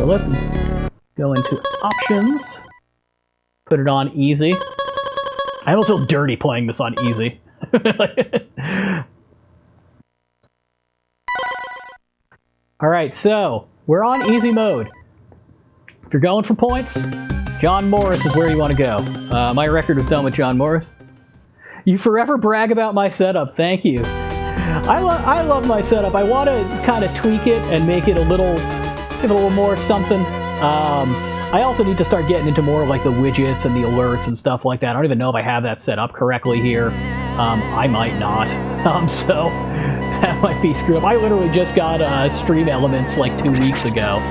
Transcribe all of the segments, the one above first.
let's go into options. Put it on easy. I almost feel dirty playing this on easy. Alright, so we're on easy mode. If you're going for points, John Morris is where you want to go. My record was done with John Morris. You forever brag about my setup, thank you. I love my setup. I want to kind of tweak it and make it give it a little more something. I also need to start getting into more of like the widgets and the alerts and stuff like that. I don't even know if I have that set up correctly here. I might not. So that might be screwed up. I literally just got Stream Elements like 2 weeks ago.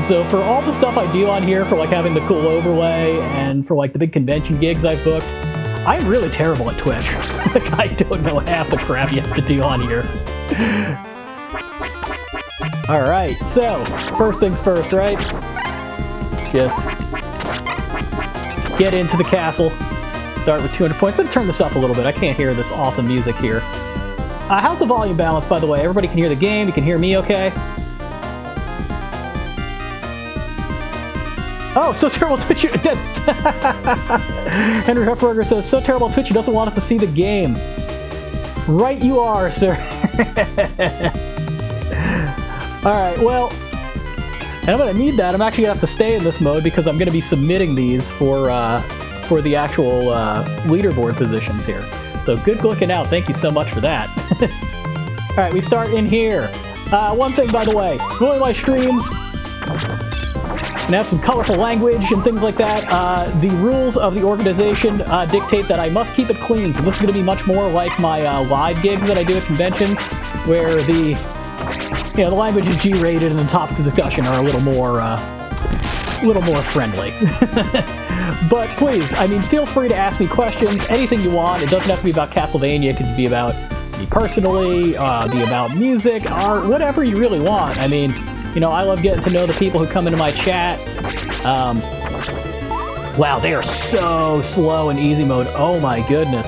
So for all the stuff I do on here, for like having the cool overlay and for like the big convention gigs I've booked, I'm really terrible at Twitch. Like, I don't know half the crap you have to do on here. Alright, so, first things first, right? Just get into the castle. Start with 200 points. I'm gonna turn this up a little bit. I can't hear this awesome music here. How's the volume balance, by the way? Everybody can hear the game? You can hear me okay? Oh, so terrible Twitch. Henry Huffberger says, so terrible Twitch doesn't want us to see the game. Right you are, sir. Alright, well, and I'm going to need that. I'm actually going to have to stay in this mode because I'm going to be submitting these for the actual leaderboard positions here. So good looking out. Thank you so much for that. Alright, we start in here. One thing, by the way, one of my streams, and have some colorful language and things like that. The rules of the organization dictate that I must keep it clean, so this is going to be much more like my live gigs that I do at conventions, where the language is G-rated and the topics of discussion are a little more friendly. But please, I mean, feel free to ask me questions, anything you want. It doesn't have to be about Castlevania. It could be about me personally, be about music, art, whatever you really want. I mean, I love getting to know the people who come into my chat. Wow, they are so slow in easy mode. Oh my goodness.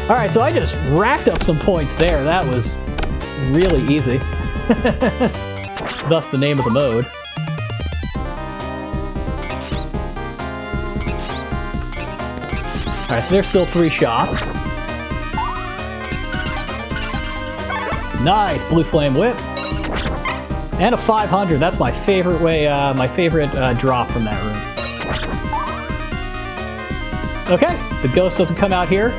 Alright, so I just racked up some points there. That was really easy. Thus the name of the mode. Alright, so there's still 3 shots. Nice, Blue Flame Whip. And a 500, that's my favorite way, my favorite drop from that room. Okay, the ghost doesn't come out here.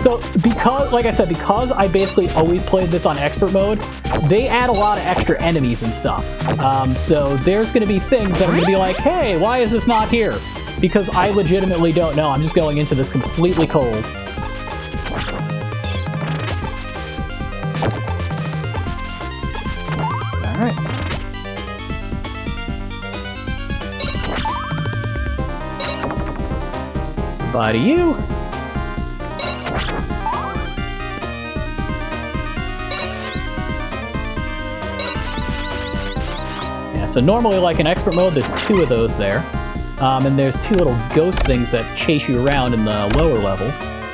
So, because, like I said, because I basically always played this on expert mode, they add a lot of extra enemies and stuff. So there's going to be things that are going to be like, hey, why is this not here? Because I legitimately don't know. I'm just going into this completely cold. Alright. Bye to you. Yeah, so normally, like in expert mode, there's 2 of those there. And there's 2 little ghost things that chase you around in the lower level.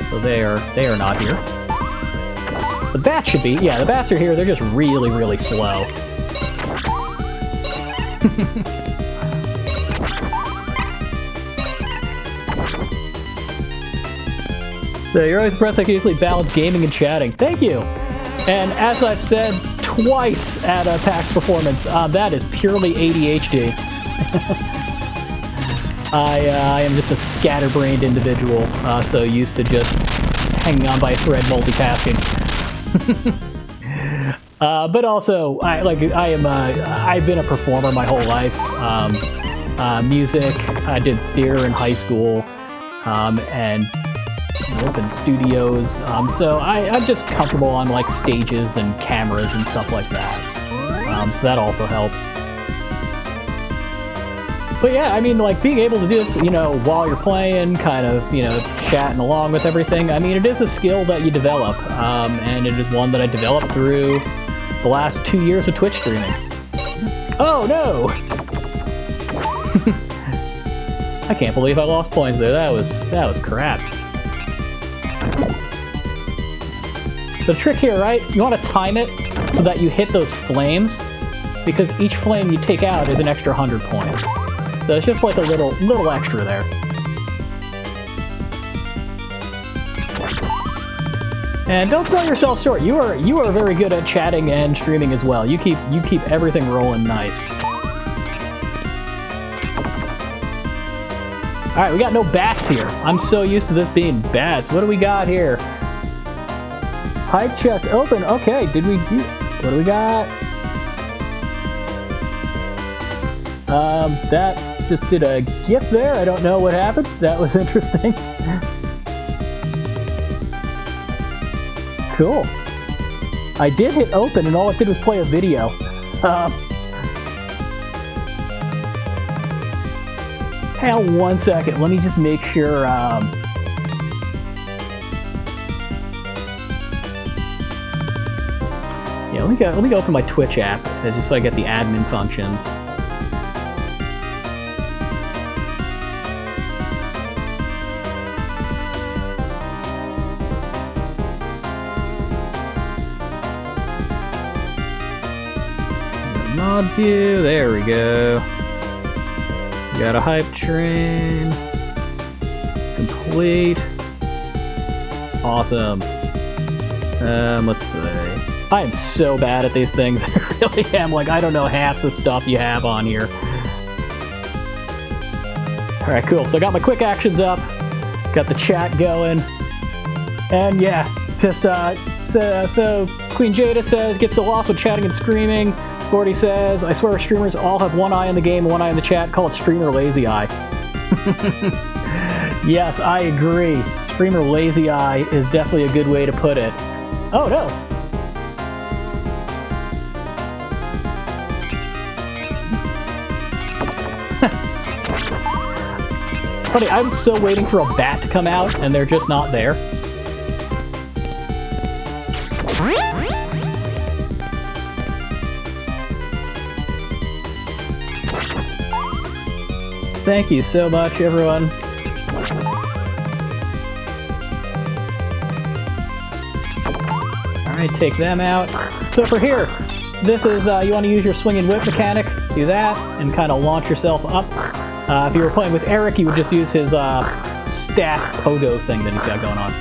So they are not here. The bats should be. Yeah, the bats are here. They're just really, really slow. So you're always impressed I can easily balance gaming and chatting. Thank you! And as I've said twice at PAX Performance, that is purely ADHD. I am just a scatterbrained individual, so used to just hanging on by a thread multitasking. But also, I've been a performer my whole life. Music, I did theater in high school, and open studios. So I'm just comfortable on like stages and cameras and stuff like that. So that also helps. But yeah, I mean, like, being able to do this, while you're playing, kind of, chatting along with everything, I mean, it is a skill that you develop, and it is one that I developed through the last 2 years of Twitch streaming. Oh, no! I can't believe I lost points there. That was crap. The trick here, right? You want to time it so that you hit those flames. because each flame you take out is an extra 100 points. So it's just like a little extra there. And don't sell yourself short. You are very good at chatting and streaming as well. You keep everything rolling nice. All right, we got no bats here. I'm so used to this being bats. What do we got here? Hype chest open. Okay, what do we got? That just did a gift there. I don't know what happened. That was interesting. Cool. I did hit open and all it did was play a video. Hang on 1 second. Let me just make sure. Yeah, let me go open my Twitch app just so I get the admin functions. Mod view. There we go. Got a hype train. Complete. Awesome. Let's see. I am so bad at these things. I really am. Like, I don't know half the stuff you have on here. Alright, cool. So I got my quick actions up. Got the chat going. And yeah, just, so Queen Jada says, gets so lost with chatting and screaming. Sporty says, I swear streamers all have one eye in the game and one eye in the chat. Call it streamer lazy eye. Yes, I agree. Streamer lazy eye is definitely a good way to put it. Oh no! Funny, I'm still waiting for a bat to come out and they're just not there. Thank you so much, everyone. Alright, take them out. So for here, this is, you want to use your swing and whip mechanic, do that, and kind of launch yourself up. If you were playing with Eric, you would just use his staff pogo thing that he's got going on.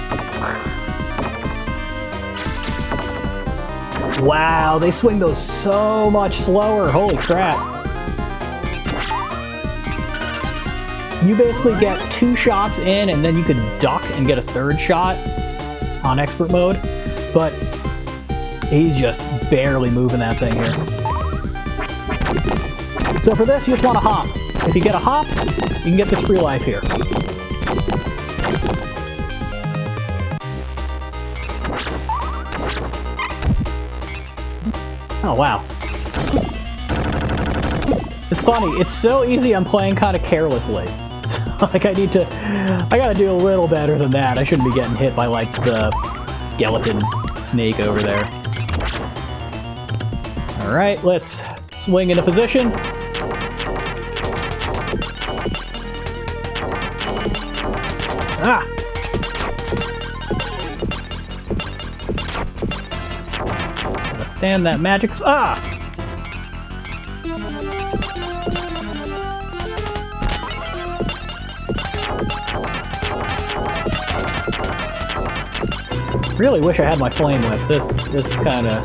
Wow, they swing those so much slower, holy crap. You basically get 2 shots in, and then you could duck and get a 3rd shot on expert mode, but he's just barely moving that thing here. So for this, you just want to hop. If you get a hop, you can get this free life here. Oh, wow. It's funny, it's so easy I'm playing kind of carelessly. So, like, I gotta do a little better than that. I shouldn't be getting hit by, like, the skeleton snake over there. Alright, let's swing into position. Ah! Gotta stand that magic. Ah! Really wish I had my flame whip. This kind of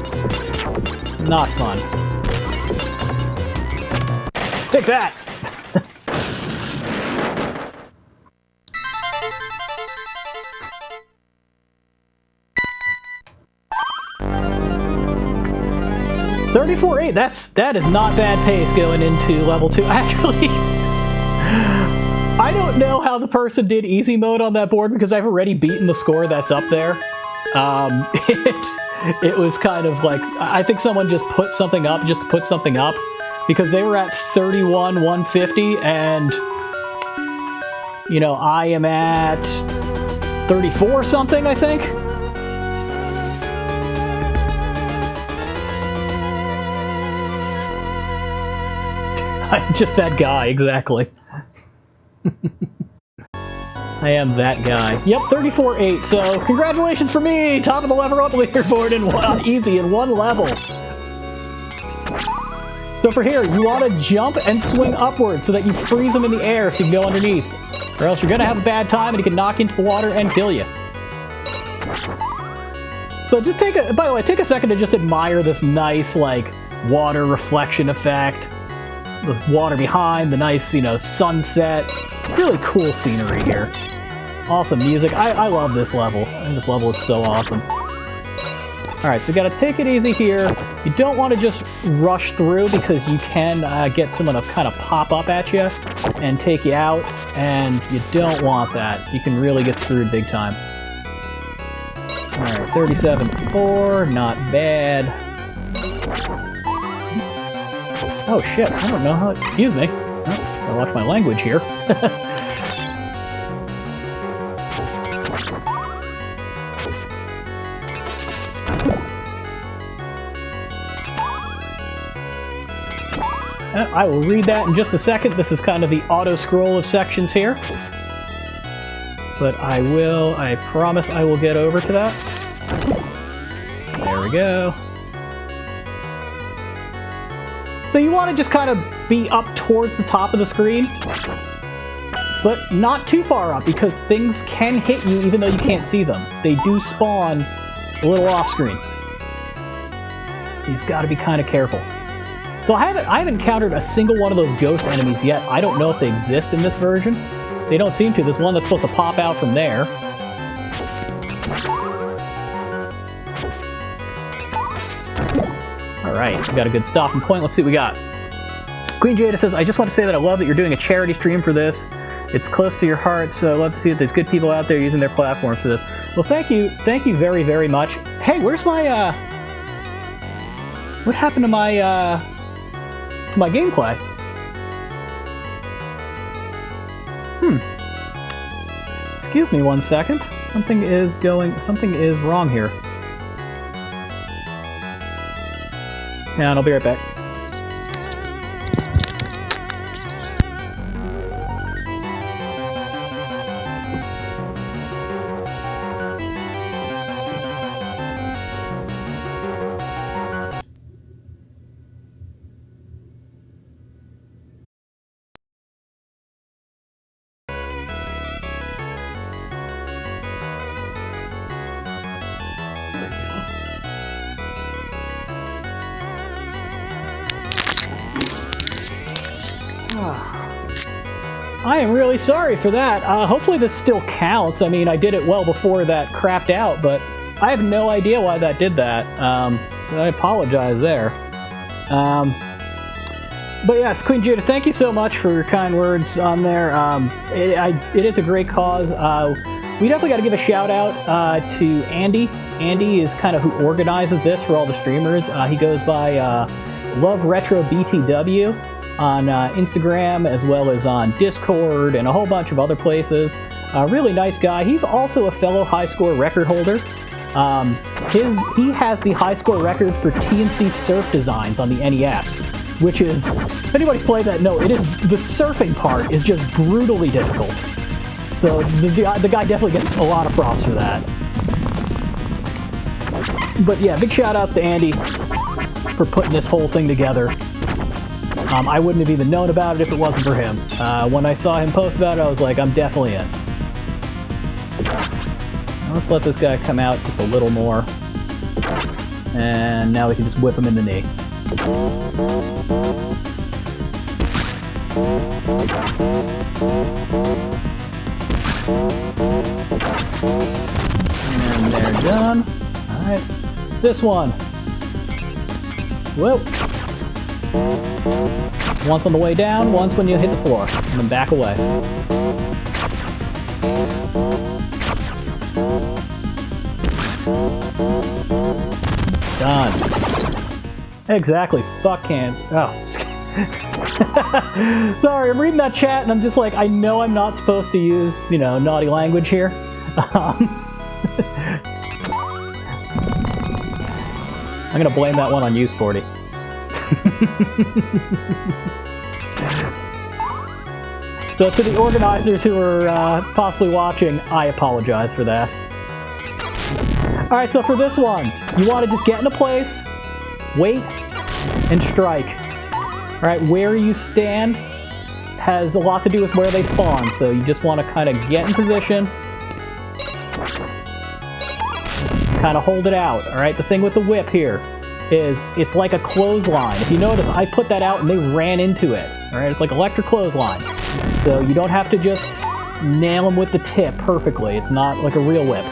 not fun. Take that! $34.8. That is not bad pace going into level 2. Actually, I don't know how the person did easy mode on that board because I've already beaten the score that's up there. It was kind of like, I think someone just put something up just to put something up because they were at 31,150 and, you know, I am at 34 something, I think. I'm just that guy, exactly. I am that guy. Yep, 34.8, so congratulations for me! Top of the LvlUp leaderboard in easy in 1 level. So for here, you want to jump and swing upward so that you freeze them in the air so you can go underneath. Or else you're going to have a bad time and it can knock you into the water and kill you. So just by the way, take a second to just admire this nice, like, water reflection effect. The water behind, the nice, you know, sunset. Really cool scenery here. Awesome music. I love this level. I think this level is so awesome. Alright, so we gotta take it easy here. You don't want to just rush through because you can get someone to kind of pop up at you and take you out, and you don't want that. You can really get screwed big time. Alright, 37.4, not bad. Oh shit, I don't know how... Excuse me. Oh, gotta watch my language here. I will read that in just a second. This is kind of the auto-scroll of sections here. But I promise I will get over to that. There we go. So you want to just kind of be up towards the top of the screen, but not too far up because things can hit you even though you can't see them. They do spawn a little off screen. So you've got to be kind of careful. So I haven't encountered a single one of those ghost enemies yet. I don't know if they exist in this version. They don't seem to. There's one that's supposed to pop out from there. Alright, we got a good stopping point. Let's see what we got. Queen Jada says, I just want to say that I love that you're doing a charity stream for this. It's close to your heart, so I love to see that there's good people out there using their platforms for this. Well, thank you very, very much. Hey, where's my, what happened to my gameplay? Excuse me one second. Something is wrong here. And I'll be right back. I am really sorry for that. Hopefully this still counts. I mean, I did it well before that crapped out, but I have no idea why that did that. So I apologize there. But yes, Queen Judah, thank you so much for your kind words on there. It is a great cause. We definitely got to give a shout out to Andy. Andy is kind of who organizes this for all the streamers. He goes by Love Retro BTW on Instagram, as well as on Discord and a whole bunch of other places. Really nice guy. He's also a fellow high score record holder. He has the high score record for TNC surf designs on the NES, which is, if anybody's played that, no, the surfing part is just brutally difficult. So the guy definitely gets a lot of props for that. But yeah, big shout outs to Andy for putting this whole thing together. I wouldn't have even known about it if it wasn't for him. When I saw him post about it, I was like, I'm definitely in. Now let's let this guy come out just a little more. And now we can just whip him in the knee. And they're done. Alright. This one. Whoop. Once on the way down, once when you hit the floor, and then back away. Done. Exactly. Fuck can. Oh. Sorry, I'm reading that chat and I'm just like, I know I'm not supposed to use, naughty language here. I'm gonna blame that one on you, Sporty. So to the organizers who are possibly watching, I apologize for that. Alright, so for this one, you want to just get into place, wait, and strike. Alright, where you stand has a lot to do with where they spawn, so you just want to kind of get in position. Kind of hold it out, alright? The thing with the whip here is it's like a clothesline. If you notice, I put that out and they ran into it, alright? It's like electric clothesline. So you don't have to just nail them with the tip perfectly. It's not like a real whip.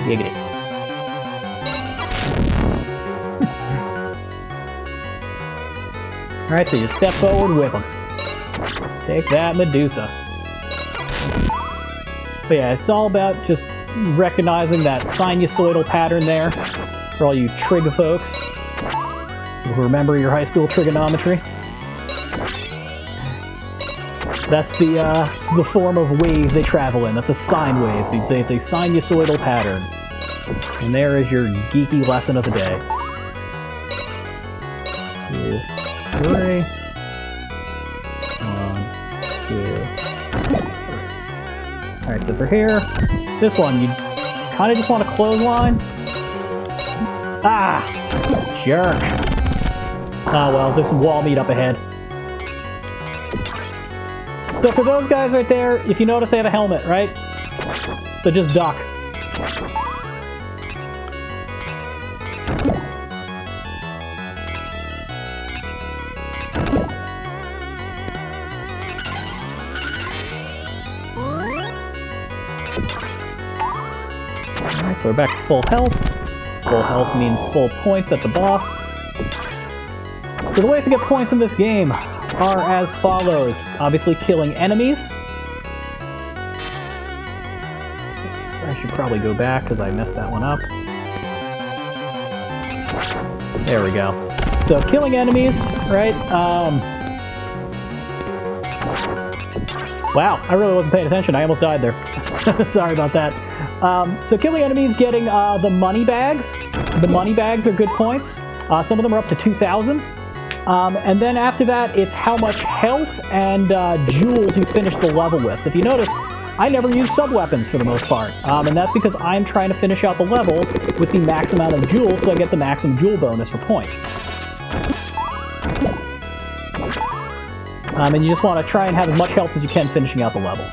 Giggity. Alright, so you step forward, whip them. Take that, Medusa. But yeah, it's all about just recognizing that sinusoidal pattern there for all you trig folks who remember your high school trigonometry. That's the form of wave they travel in. That's a sine wave, so you'd say it's a sinusoidal pattern. And there is your geeky lesson of the day. 2, 3. 1, 2, 3. Alright, so for here, this one, you kind of just want to clothesline. Ah! Jerk. Ah, well, there's some wall meat up ahead. So for those guys right there, if you notice they have a helmet, right? So just duck. Alright, so we're back to full health. Full health means full points at the boss. So the ways to get points in this game are as follows. Obviously killing enemies. Oops, I should probably go back because I messed that one up. There we go. So killing enemies, right? Wow, I really wasn't paying attention. I almost died there. Sorry about that. So killing enemies, getting the money bags. The money bags are good points. Some of them are up to 2,000. And then after that, it's how much health and jewels you finish the level with. So if you notice, I never use sub-weapons for the most part. And that's because I'm trying to finish out the level with the max amount of jewels, so I get the maximum jewel bonus for points. And you just want to try and have as much health as you can finishing out the level.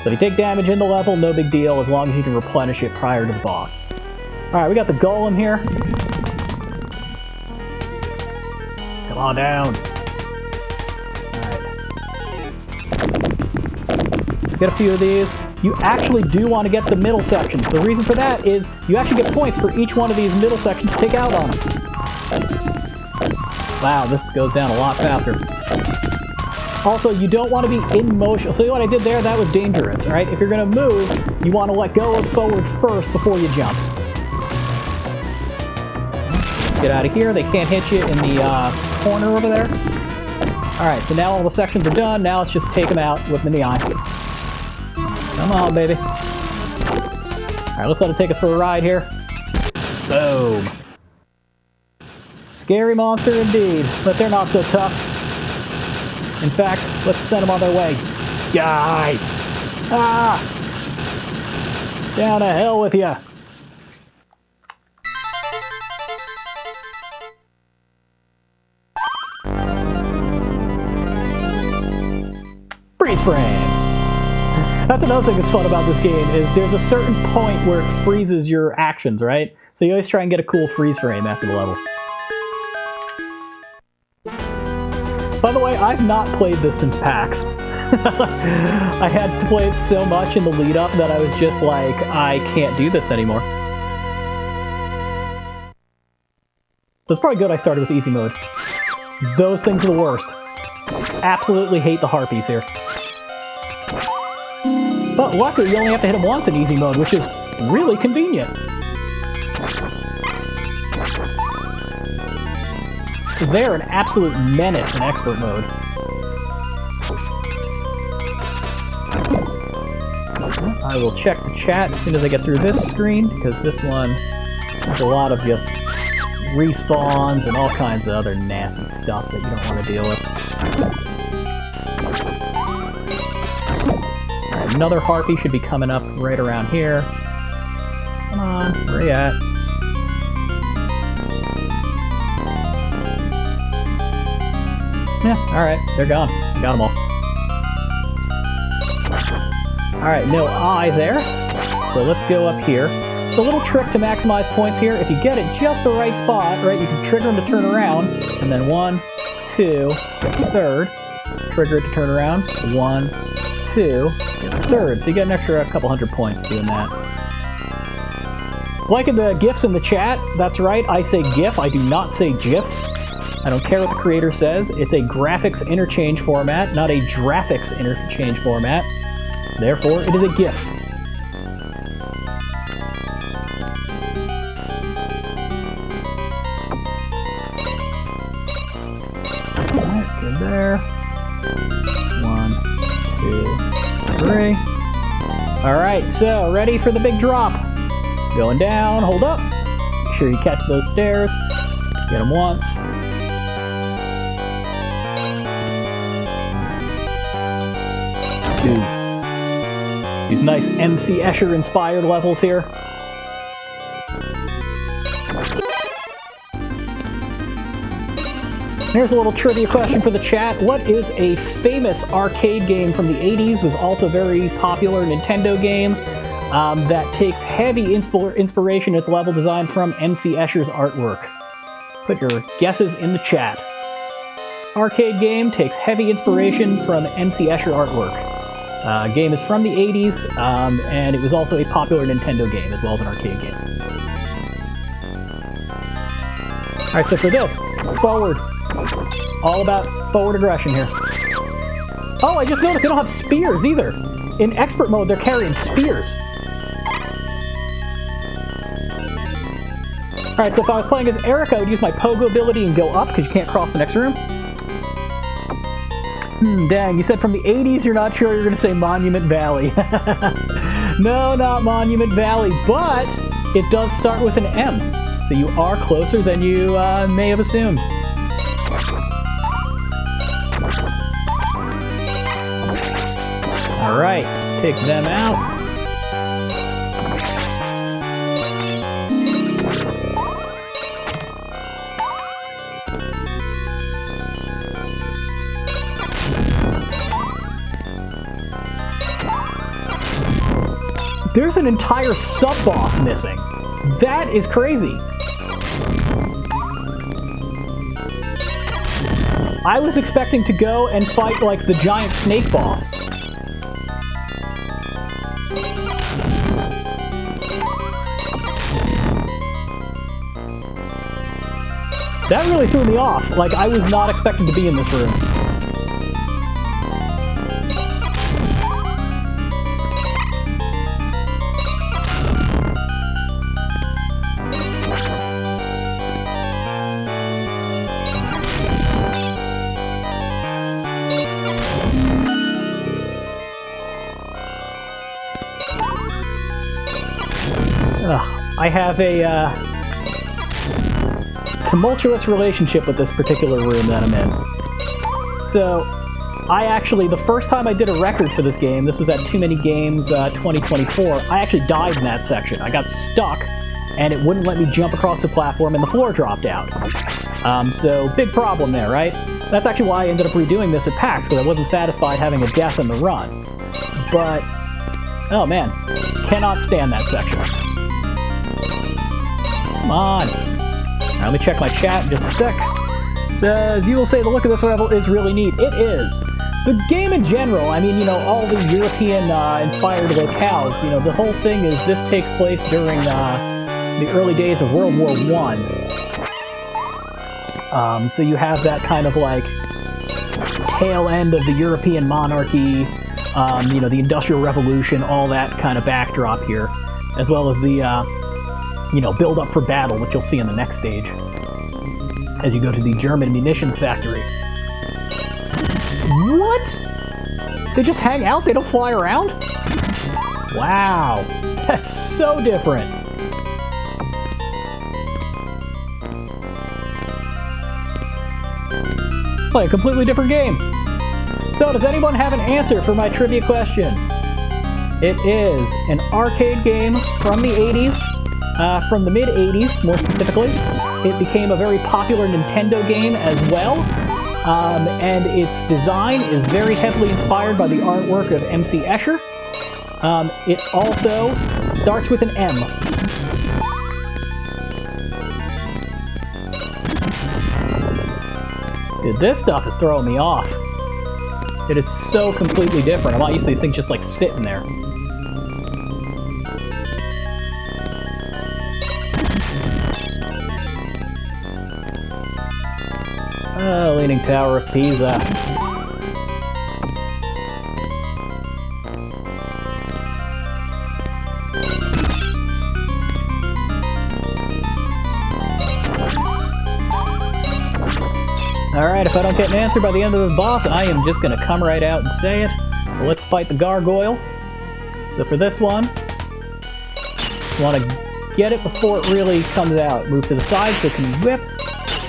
So if you take damage in the level, no big deal, as long as you can replenish it prior to the boss. Alright, we got the golem here. Come on down. Alright. Let's get a few of these. You actually do want to get the middle sections. The reason for that is you actually get points for each one of these middle sections to take out on them. Wow, this goes down a lot faster. Also, you don't want to be in motion. So what I did there, that was dangerous, all right? If you're going to move, you want to let go of forward first before you jump. So let's get out of here. They can't hit you in the corner over there. All right, so now all the sections are done. Now let's just take them out, whip them in the eye. Come on, baby. All right, let's let it take us for a ride here. Boom. Scary monster indeed, but they're not so tough. In fact, let's send them on their way. Die! Ah! Down to hell with ya! Freeze frame! That's another thing that's fun about this game, is there's a certain point where it freezes your actions, right? So you always try and get a cool freeze frame after the level. By the way, I've not played this since PAX. I had played so much in the lead-up that I was just like, I can't do this anymore. So it's probably good I started with easy mode. Those things are the worst. Absolutely hate the harpies here. But luckily, you only have to hit them once in easy mode, which is really convenient. Because they are an absolute menace in expert mode. I will check the chat as soon as I get through this screen, because this one has a lot of just respawns and all kinds of other nasty stuff that you don't want to deal with. Alright, another harpy should be coming up right around here. Come on, where are you at? Yeah, alright, they're gone. I got them all. Alright, no eye there. So let's go up here. So a little trick to maximize points here. If you get it just the right spot, right, you can trigger them to turn around, and then 1, 2, get the third. Trigger it to turn around. 1, 2, get the third. So you get an extra couple hundred points doing that. Liking the GIFs in the chat. That's right, I say GIF, I do not say GIF. I don't care what the creator says. It's a graphics interchange format, not a graphics interchange format. Therefore, it is a GIF. Alright, good there. 1, 2, 3. Alright, so ready for the big drop. Going down, hold up. Make sure you catch those stairs. Get them once. Two. These nice MC Escher inspired levels here. Here's a little trivia question for the chat. What is a famous arcade game from the 80s, was also a very popular Nintendo game, that takes heavy inspiration in its level design from MC Escher's artwork? Put your guesses in the chat. Arcade game takes heavy inspiration from MC Escher artwork. Game is from the 80s, and it was also a popular Nintendo game as well as an arcade game. Alright, so for this, forward. All about forward aggression here. Oh, I just noticed they don't have spears either. In expert mode, they're carrying spears. Alright, so if I was playing as Eric, I would use my pogo ability and go up, because you can't cross the next room. Dang, you said from the 80s you're not sure you're going to say Monument Valley. No, not Monument Valley, but it does start with an M. So you are closer than you may have assumed. Alright, take them out. There's an entire sub-boss missing. That is crazy. I was expecting to go and fight like the giant snake boss. That really threw me off. Like, I was not expecting to be in this room. I have a tumultuous relationship with this particular room that I'm in. So, the first time I did a record for this game, this was at Too Many Games 2024, I actually died in that section. I got stuck, and it wouldn't let me jump across the platform, and the floor dropped out. So, big problem there, right? That's actually why I ended up redoing this at PAX, because I wasn't satisfied having a death in the run. But, oh man, cannot stand that section. Come on. Now, let me check my chat in just a sec. As you will say, the look of this level is really neat. It is. The game in general, I mean, you know, all the European-inspired locales, you know, the whole thing is this takes place during the early days of World War I. So you have that kind of, like, tail end of the European monarchy, you know, the Industrial Revolution, all that kind of backdrop here, as well as the, you know, build up for battle, which you'll see in the next stage as you go to the German munitions factory. What? They just hang out? They don't fly around? Wow. That's so different. Play a completely different game. So, does anyone have an answer for my trivia question? It is an arcade game from the 80s. From the mid-80s, more specifically. It became a very popular Nintendo game as well. and its design is very heavily inspired by the artwork of MC Escher. It also starts with an M. Dude, this stuff is throwing me off. It is so completely different. I'm not used to these things just like sitting there. Leaning Tower of Pisa. Alright, if I don't get an answer by the end of this boss, I am just going to come right out and say it. So let's fight the gargoyle. So for this one, you want to get it before it really comes out. Move to the side so it can whip.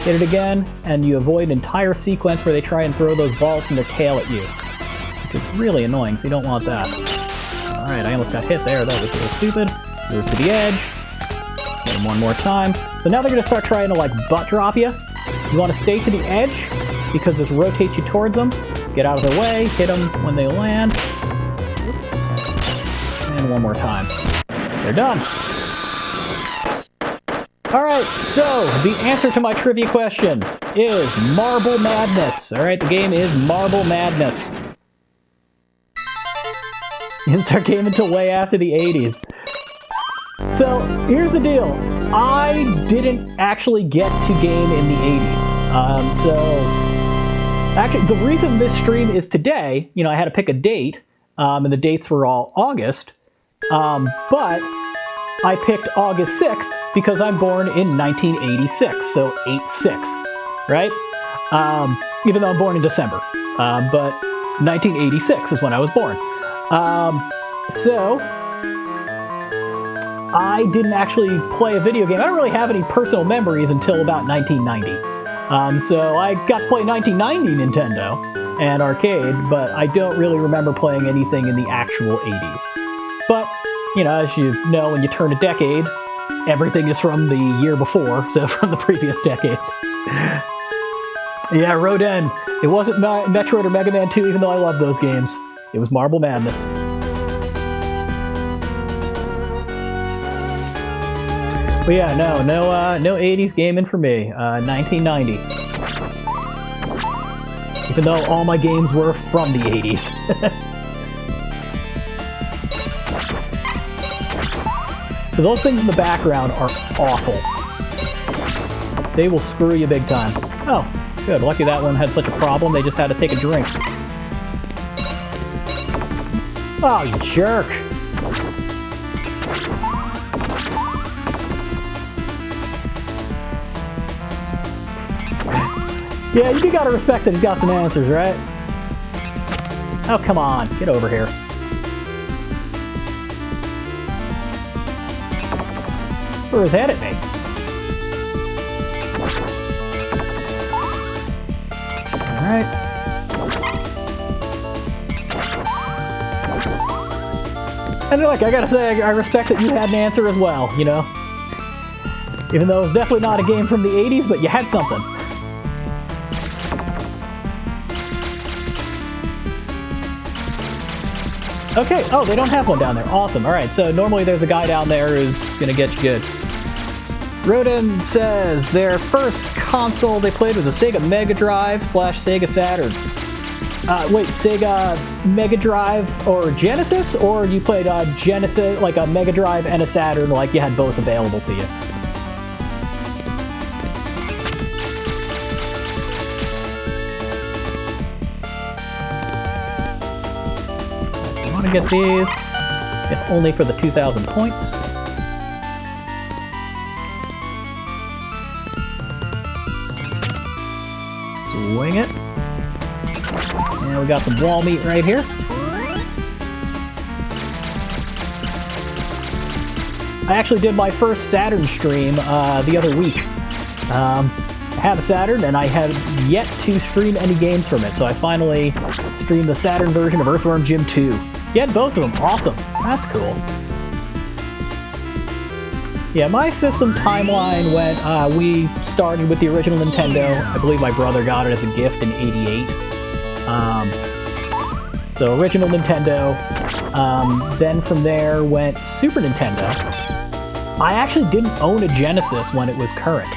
Hit it again, and you avoid an entire sequence where they try and throw those balls from their tail at you. Which is really annoying, so you don't want that. Alright, I almost got hit there. That was a little stupid. Move to the edge. Hit him one more time. So now they're going to start trying to, like, butt drop you. You want to stay to the edge, because this rotates you towards them. Get out of their way, hit them when they land. Oops. And one more time. They're done. Alright, so the answer to my trivia question is Marble Madness. Alright, the game is Marble Madness. You didn't start gaming until way after the 80s. So, here's the deal. I didn't actually get to game in the 80s. Actually, the reason this stream is today, you know, I had to pick a date, and the dates were all August, but I picked August 6th because I'm born in 1986, so 8-6, right? Even though I'm born in December, but 1986 is when I was born. So I didn't actually play a video game. I don't really have any personal memories until about 1990. So I got to play 1990 Nintendo and arcade, but I don't really remember playing anything in the actual 80s. But, you know, as you know, when you turn a decade, everything is from the year before, so from the previous decade. Yeah, Roden. It wasn't Metroid or Mega Man 2, even though I love those games. It was Marble Madness. But yeah, no 80s gaming for me. 1990. Even though all my games were from the 80s. So those things in the background are awful. They will screw you big time. Oh, good. Lucky that one had such a problem, they just had to take a drink. Oh, you jerk! Yeah, you do gotta respect that he's got some answers, right? Oh, come on. Get over here. Threw his head at me. Alright. And look, I gotta say, I respect that you had an answer as well, you know? Even though it's definitely not a game from the 80s, but you had something. Okay, oh, they don't have one down there. Awesome. Alright, so normally there's a guy down there who's gonna get you good. Rodin says their first console they played was a Sega Mega Drive / Sega Saturn. Wait, Sega Mega Drive or Genesis? Or you played Genesis, like a Mega Drive and a Saturn, like you had both available to you? I want to get these, if only for the 2,000 points. Swing it. And we got some wall meat right here. I actually did my first Saturn stream the other week. I have a Saturn, and I have yet to stream any games from it, so I finally streamed the Saturn version of Earthworm Jim 2. You had both of them. Awesome. That's cool. Yeah, my system timeline went, we started with the original Nintendo. I believe my brother got it as a gift in '88. So original Nintendo. Then from there went Super Nintendo. I actually didn't own a Genesis when it was current.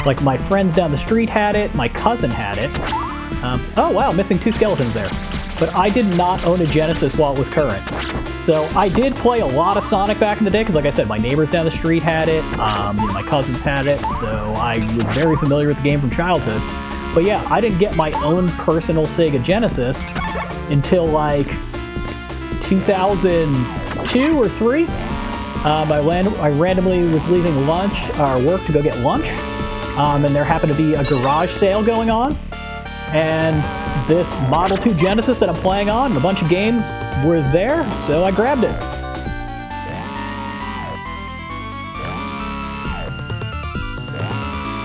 Like my friends down the street had it, my cousin had it. Oh wow, missing 2 skeletons there. But I did not own a Genesis while it was current. So I did play a lot of Sonic back in the day, because like I said, my neighbors down the street had it, my cousins had it, so I was very familiar with the game from childhood. But yeah, I didn't get my own personal Sega Genesis until like 2002 or 3. I randomly was leaving lunch, or work, to go get lunch, and there happened to be a garage sale going on, and this Model 2 Genesis that I'm playing on, and a bunch of games was there, so I grabbed it.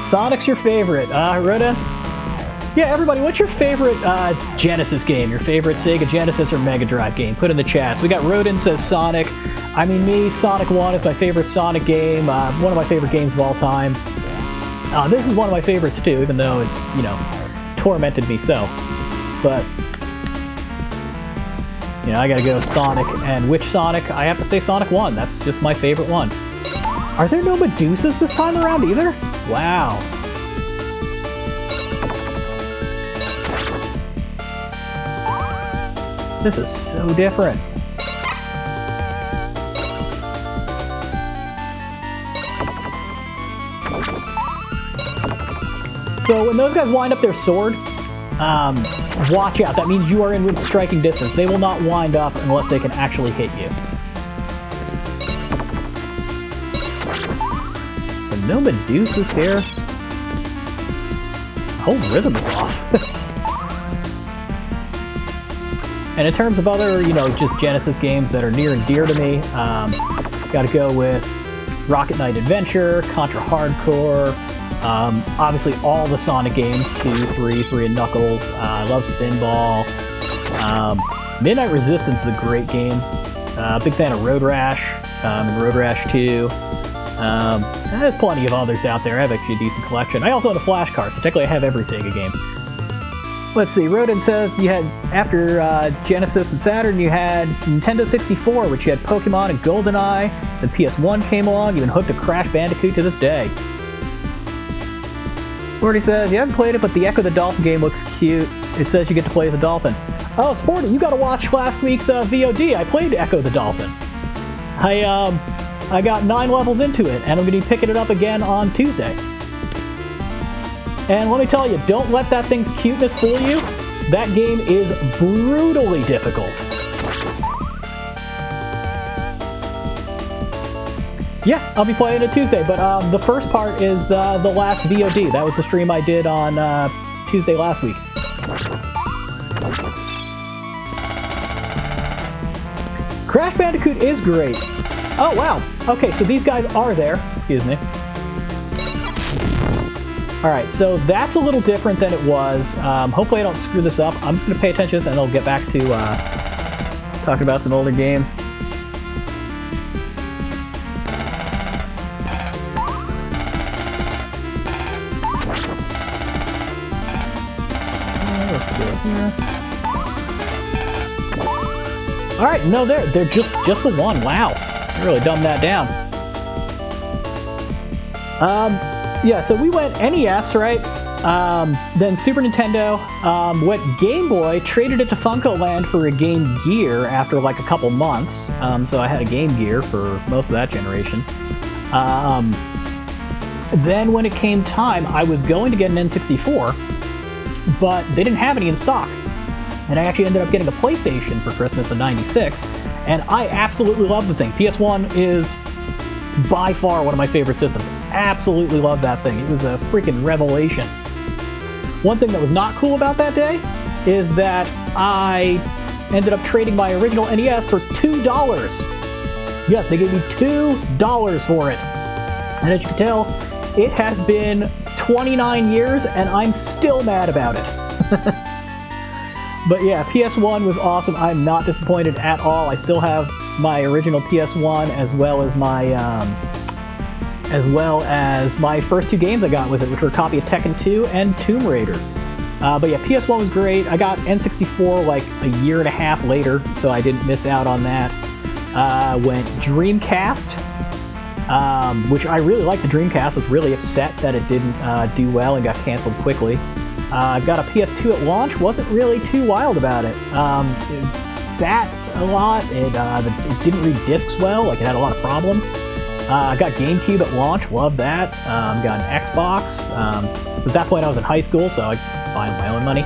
Sonic's your favorite, Rhoda? Yeah, everybody, what's your favorite Genesis game? Your favorite Sega Genesis or Mega Drive game? Put in the chats. We got Rodin says Sonic. I mean, me, Sonic 1 is my favorite Sonic game, one of my favorite games of all time. This is one of my favorites too, even though it's, you know, tormented me so. But, you know, I gotta go Sonic. And which Sonic? I have to say Sonic 1. That's just my favorite one. Are there no Medusas this time around either? Wow. This is so different. So when those guys wind up their sword, watch out. That means you are in within striking distance. They will not wind up unless they can actually hit you. So no Medusas here. The whole rhythm is off. And in terms of other, you know, just Genesis games that are near and dear to me, gotta go with Rocket Knight Adventure, Contra Hardcore, obviously all the Sonic games, 2, 3, 3 and Knuckles. I love Spinball. Midnight Resistance is a great game. Big fan of Road Rash and Road Rash 2. There's plenty of others out there. I have actually a decent collection. I also own a flashcard, so technically I have every Sega game. Let's see, Rodin says you had, after Genesis and Saturn, you had Nintendo 64, which you had Pokemon and GoldenEye. The PS1 came along, you even hooked a Crash Bandicoot to this day. Sporty says, you haven't played it, but the Echo the Dolphin game looks cute. It says you get to play as a dolphin. Oh, Sporty, you gotta watch last week's VOD. I played Echo the Dolphin. I got 9 levels into it, and I'm gonna be picking it up again on Tuesday. And let me tell you, don't let that thing's cuteness fool you. That game is brutally difficult. Yeah, I'll be playing it Tuesday, but the first part is the last VOD. That was the stream I did on Tuesday last week. Crash Bandicoot is great. Oh, wow. Okay, so these guys are there. Excuse me. Alright, so that's a little different than it was. Hopefully I don't screw this up. I'm just going to pay attention to this and I'll get back to talking about some older games. Let's go here. Alright, no, they're just the one. Wow. I really dumbed that down. Yeah, so we went NES, right? Then Super Nintendo, went Game Boy, traded it to Funko Land for a Game Gear after like a couple months. So I had a Game Gear for most of that generation. Then when it came time, I was going to get an N64, but they didn't have any in stock. And I actually ended up getting a PlayStation for Christmas in '96, and I absolutely love the thing. PS1 is by far one of my favorite systems. Absolutely love that thing. It was a freaking revelation. One thing that was not cool about that day is that I ended up trading my original NES for $2. Yes, they gave me $2 for it. And as you can tell, it has been 29 years and I'm still mad about it. But yeah, PS1 was awesome. I'm not disappointed at all. I still have my original PS1 as well as my first 2 games I got with it, which were a copy of Tekken 2 and Tomb Raider. But yeah, PS1 was great. I got N64 like a year and a half later, so I didn't miss out on that. Went Dreamcast, which I really liked the Dreamcast. I was really upset that it didn't do well and got canceled quickly. Got a PS2 at launch. Wasn't really too wild about it. It sat a lot. It didn't read discs well. Like, it had a lot of problems. I got GameCube at launch. Loved that. Got an Xbox. At that point, I was in high school, so I buy my own money.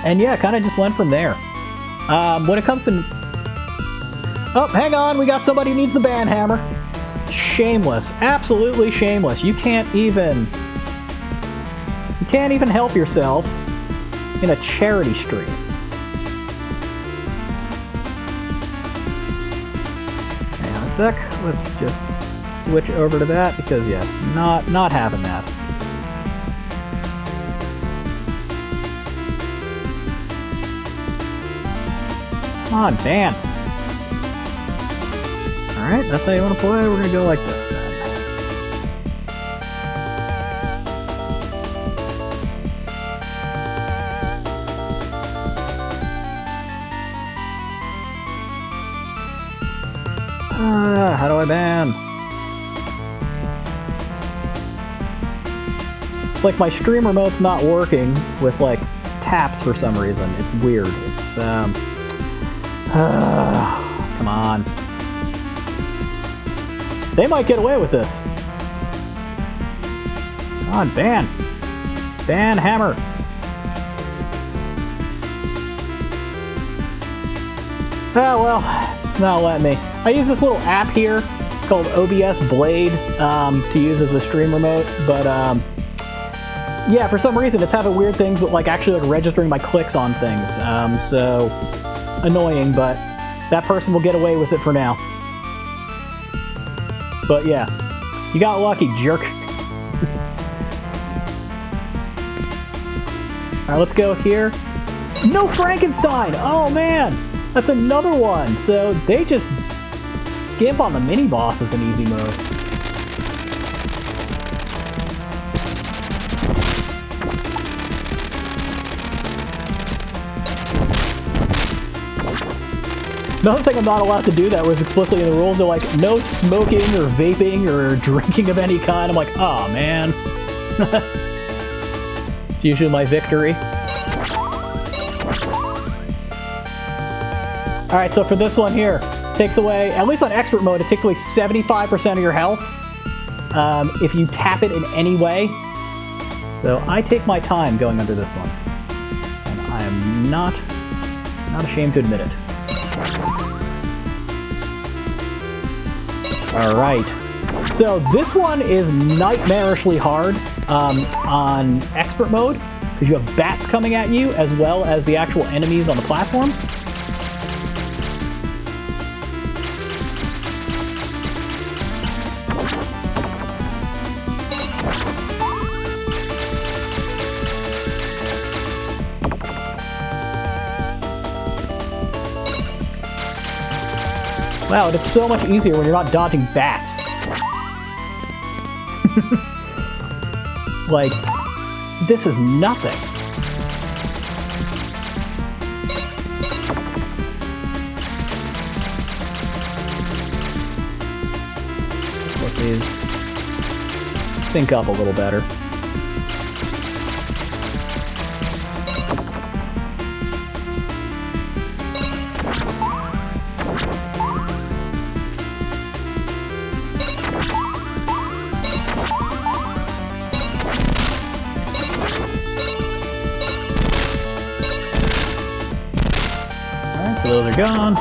And yeah, kind of just went from there. When it comes to... Oh, hang on. We got somebody who needs the band hammer. Shameless. Absolutely shameless. You can't even help yourself in a charity stream. Hang on a sec. Let's just switch over to that because, yeah, not having that. Come on, ban. Alright, that's how you want to play. We're going to go like this then. How do I ban? It's like my stream remote's not working with like taps for some reason. It's weird. It's come on. They might get away with this. Come on, ban. Ban hammer. Oh well, it's not letting me. I use this little app here called OBS Blade to use as a stream remote, but yeah, for some reason it's having weird things with like actually like registering my clicks on things. So annoying, but that person will get away with it for now. But yeah, you got lucky, jerk. Alright, let's go here. No Frankenstein! Oh man! That's another one! So they just skimp on the mini-bosses in easy mode. Another thing I'm not allowed to do that was explicitly in the rules. They're like, no smoking or vaping or drinking of any kind. I'm like, oh man. It's usually my victory. Alright, so for this one here, takes away, at least on expert mode, it takes away 75% of your health if you tap it in any way. So I take my time going under this one. And I am not ashamed to admit it. Alright, so this one is nightmarishly hard on expert mode, because you have bats coming at you, as well as the actual enemies on the platforms. Wow, it is so much easier when you're not dodging bats. Like, this is nothing. Let these sync up a little better. Those are gone.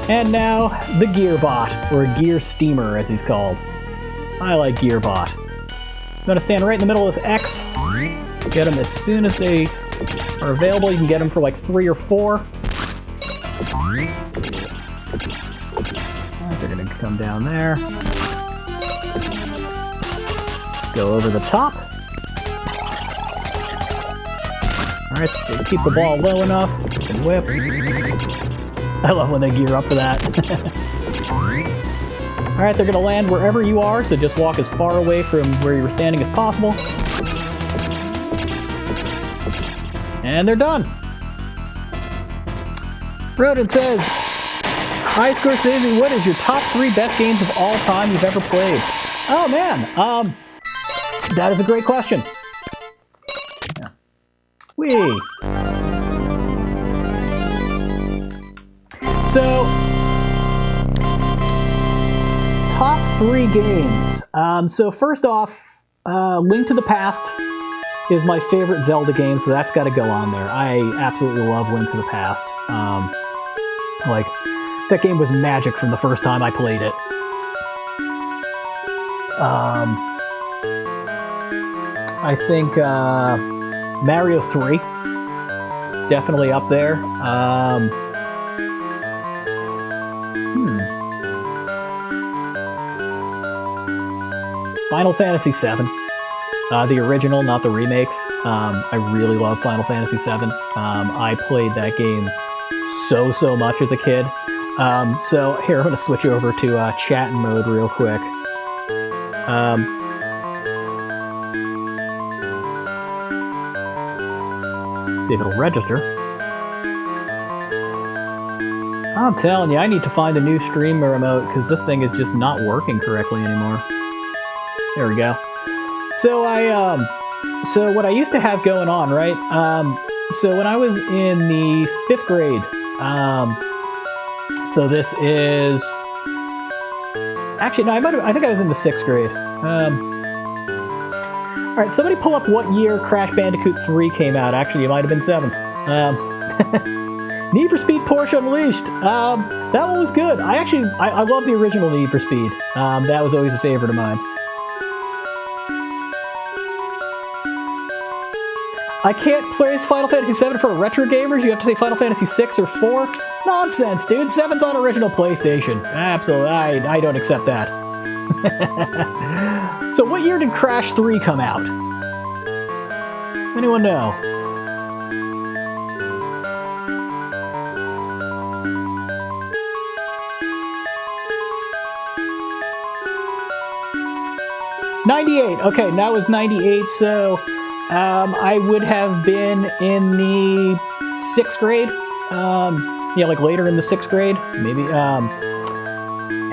And now, the Gearbot, or Gear Steamer as he's called. I like Gearbot. I'm gonna stand right in the middle of this X, get them as soon as they are available. You can get them for like 3 or 4. They're gonna come down there. Go over the top. Alright, keep the ball low enough. Whip. I love when they gear up for that. Alright, they're going to land wherever you are, so just walk as far away from where you were standing as possible. And they're done. Rodin says, "Hi Scorsese, what is your top 3 best games of all time you've ever played?" Oh man, that is a great question. Yeah. Whee! So, top 3 games. So first off, Link to the Past is my favorite Zelda game, so that's got to go on there. I absolutely love Link to the Past. Like, that game was magic from the first time I played it. I think Mario 3, definitely up there. Final Fantasy VII. The original, not the remakes. I really love Final Fantasy VII. I played that game so much as a kid. So here, I'm going to switch over to chat mode real quick. See if it'll register. I'm telling you, I need to find a new streamer remote because this thing is just not working correctly anymore. There we go. So so what I used to have going on, right? So when I was in the 5th grade, so this is actually no, I think I was in the 6th grade. All right, somebody pull up what year Crash Bandicoot 3 came out. Actually, it might have been 7th. Need for Speed Porsche Unleashed. That one was good. I love the original Need for Speed. That was always a favorite of mine. I can't place Final Fantasy VII for retro gamers. You have to say Final Fantasy 6 or 4. Nonsense, dude. 7's on original PlayStation. Absolutely. I don't accept that. So what year did Crash 3 come out? Anyone know? '98. Okay, that was 98, so I would have been in the 6th grade. Yeah, like later in the 6th grade, maybe.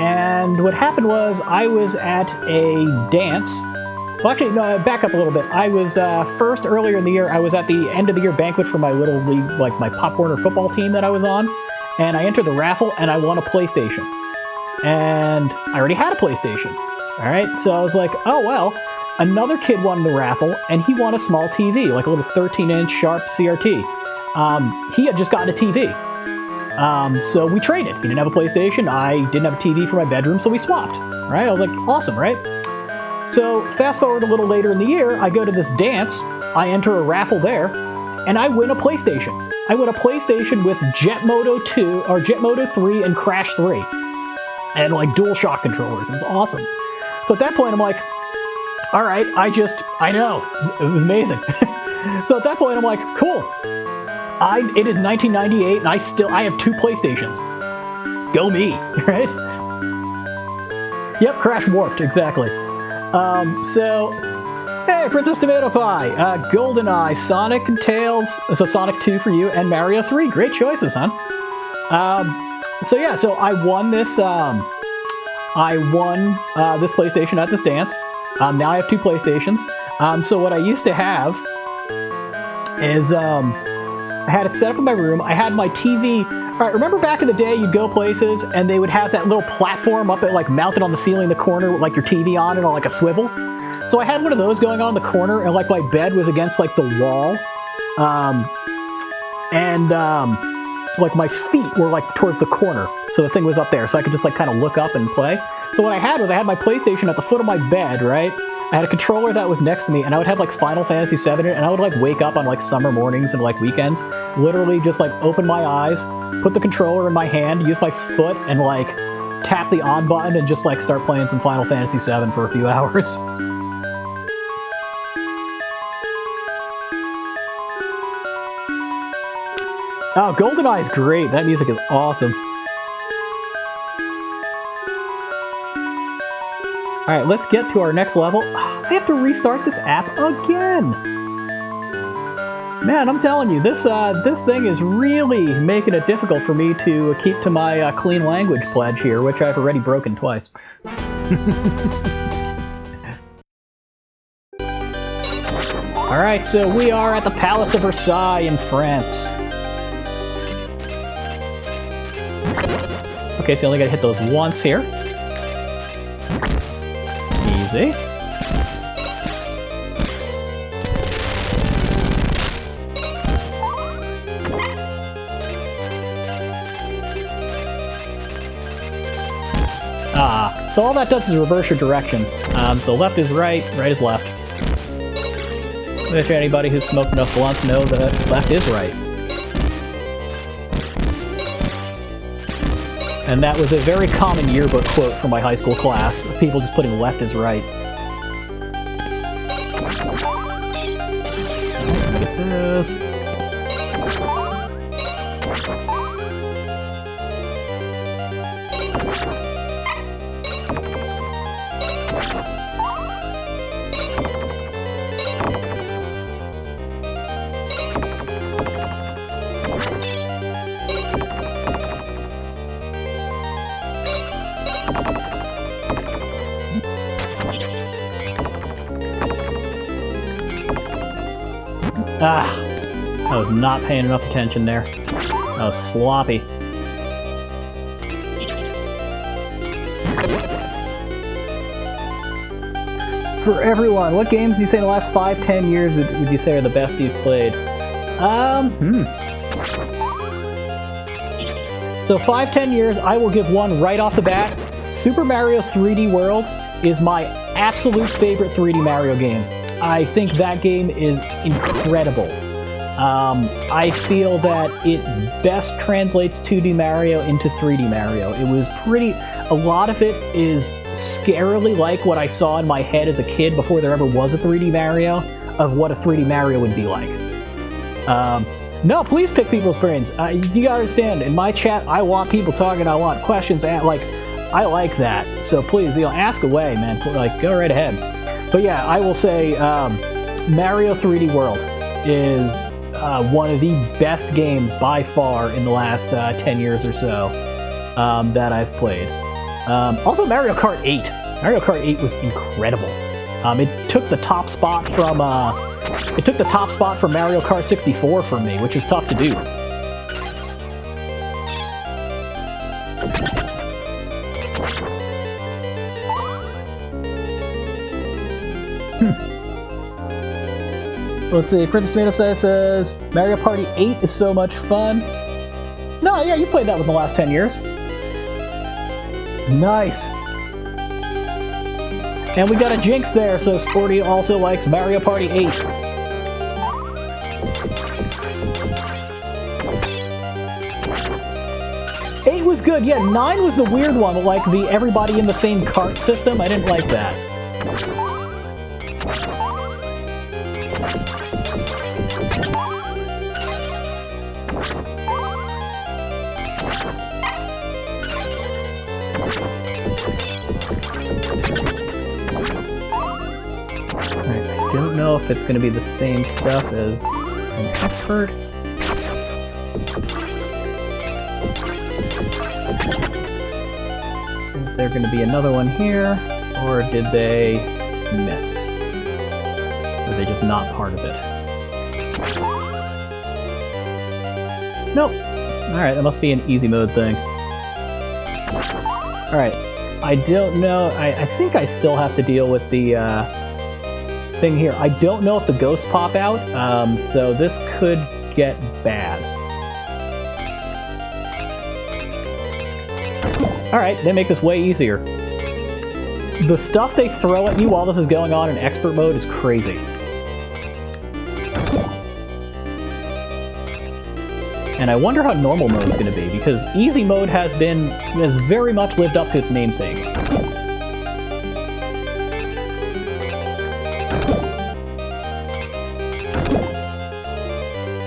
And what happened was I was at a dance. Well, actually, no, back up a little bit. I was first earlier in the year. I was at the end of the year banquet for my little league, like my Pop Warner football team that I was on, and I entered the raffle and I won a PlayStation. And I already had a PlayStation. All right, so I was like, oh well. Another kid won the raffle, and he won a small TV, like a little 13-inch Sharp CRT. He had just gotten a TV. So we traded. He didn't have a PlayStation. I didn't have a TV for my bedroom, so we swapped. Right? I was like, awesome, right? So fast forward a little later in the year, I go to this dance. I enter a raffle there, and I win a PlayStation. I win a PlayStation with Jet Moto 2, or Jet Moto 3 and Crash 3. And like dual shock controllers. It was awesome. So at that point, I'm like, all right, I know. It was amazing. So at that point, I'm like, cool. It is 1998, and I have 2 PlayStations. Go me, right? Yep, Crash Warped, exactly. So, hey, Princess Tomato Pie, GoldenEye, Sonic and Tails, so Sonic 2 for you, and Mario 3. Great choices, huh? So yeah, so I won this, this PlayStation at this dance. Now I have 2 PlayStations. So what I used to have is, I had it set up in my room. I had my TV. All right, remember back in the day, you'd go places and they would have that little platform up at like mounted on the ceiling in the corner with like your TV on it on like a swivel. So I had one of those going on in the corner, and like my bed was against like the wall, like my feet were like towards the corner. So the thing was up there, so I could just like kind of look up and play. So what I had was I had my PlayStation at the foot of my bed, right? I had a controller that was next to me, and I would have like Final Fantasy VII in it, and I would like wake up on like summer mornings and like weekends, literally just like open my eyes, put the controller in my hand, use my foot, and like tap the on button and just like start playing some Final Fantasy VII for a few hours. Oh, GoldenEye's great. That music is awesome. Alright, let's get to our next level. I have to restart this app again. Man, I'm telling you, this thing is really making it difficult for me to keep to my clean language pledge here, which I've already broken twice. Alright, so we are at the Palace of Versailles in France. Okay, so I only gotta hit those once here. Easy. So all that does is reverse your direction. So left is right, right is left. If anybody who's smoked enough blunts know that left is right. And that was a very common yearbook quote from my high school class, of people just putting left is right. Let me get this. Ah, I was not paying enough attention there. That was sloppy. For everyone, what games do you say in the last 5-10 years would you say are the best you've played? So 5-10 years, I will give one right off the bat. Super Mario 3D World is my absolute favorite 3D Mario game. I think that game is incredible. I feel that it best translates 2D Mario into 3D Mario. It was pretty... A lot of it is scarily like what I saw in my head as a kid before there ever was a 3D Mario, of what a 3D Mario would be like. No, please pick people's brains. You gotta understand, in my chat, I want people talking, I want questions, and I like that. So please, ask away, man. Like, go right ahead. But yeah, I will say Mario 3D World is one of the best games by far in the last 10 years or so that I've played. Also, Mario Kart 8. Mario Kart 8 was incredible. It took the top spot from Mario Kart 64 for me, which is tough to do. Let's see, Princess Tomato says, Mario Party 8 is so much fun. No, yeah, you played that within the last 10 years. Nice. And we got a jinx there, so Sporty also likes Mario Party 8. Eight was good, yeah, 9 was the weird one, like the everybody in the same cart system. I didn't like that. I don't know if it's going to be the same stuff as an expert. Is there going to be another one here, or did they miss? Or are they just not part of it? Nope. Alright, that must be an easy mode thing. Alright, I don't know. I think I still have to deal with the thing here. I don't know if the ghosts pop out, so this could get bad. Alright, they make this way easier. The stuff they throw at you while this is going on in expert mode is crazy. And I wonder how normal mode is going to be, because easy mode has very much lived up to its namesake.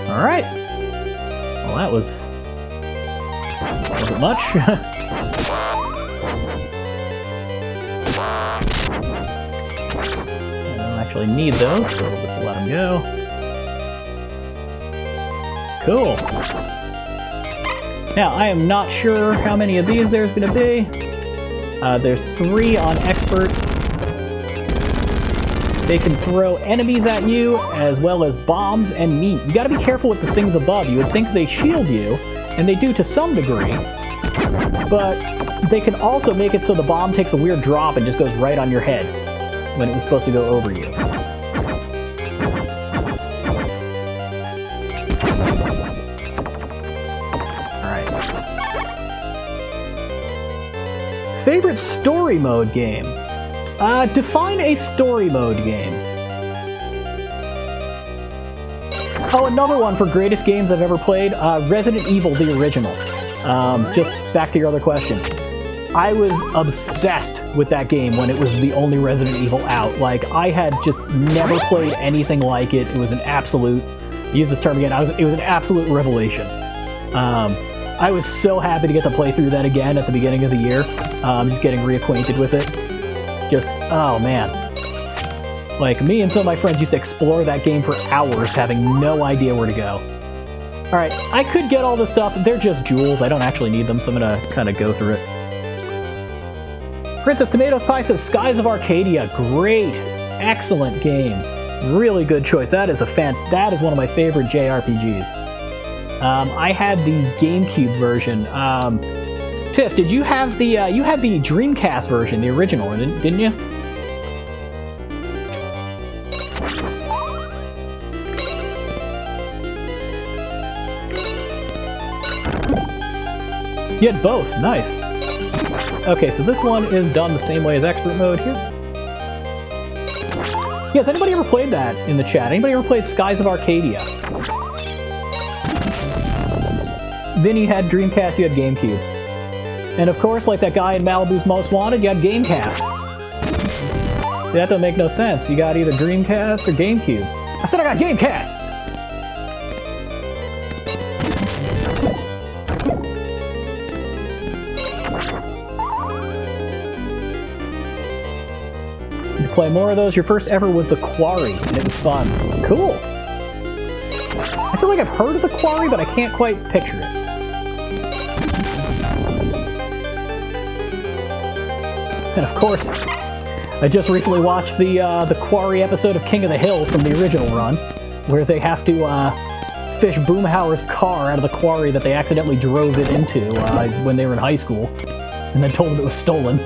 Alright. Well, that was... wasn't much. I don't actually need those, so we'll just let them go. Cool. Now, I am not sure how many of these there's going to be. There's 3 on Expert. They can throw enemies at you, as well as bombs and meat. You gotta be careful with the things above. You would think they shield you, and they do to some degree, but they can also make it so the bomb takes a weird drop and just goes right on your head when it was supposed to go over you. Alright. Favorite story mode game? Define a story mode game. Oh, another one for greatest games I've ever played, Resident Evil, the original. Just back to your other question. I was obsessed with that game when it was the only Resident Evil out. Like, I had just never played anything like it. It was an absolute, use this term again, it was an absolute revelation. I was so happy to get to play through that again at the beginning of the year, just getting reacquainted with it. Just, oh man. Like, me and some of my friends used to explore that game for hours, having no idea where to go. Alright, I could get all this stuff. They're just jewels. I don't actually need them, so I'm gonna kind of go through it. Princess Tomato Pie says Skies of Arcadia. Great. Excellent game. Really good choice. That is that is one of my favorite JRPGs. I had the GameCube version. Tiff, did you have the you had the Dreamcast version, the original, didn't you? You had both. Nice. Okay, so this one is done the same way as Expert mode here. Yeah, has anybody ever played that in the chat? Anybody ever played Skies of Arcadia? Vinny had Dreamcast, you had GameCube. And of course, like that guy in Malibu's Most Wanted, you had Gamecast. See, that doesn't make no sense. You got either Dreamcast or GameCube. I said I got Gamecast! To play more of those, your first ever was The Quarry, and it was fun. Cool! I feel like I've heard of The Quarry, but I can't quite picture it. And of course, I just recently watched the Quarry episode of King of the Hill from the original run, where they have to fish Boomhauer's car out of the quarry that they accidentally drove it into when they were in high school, and then told them it was stolen.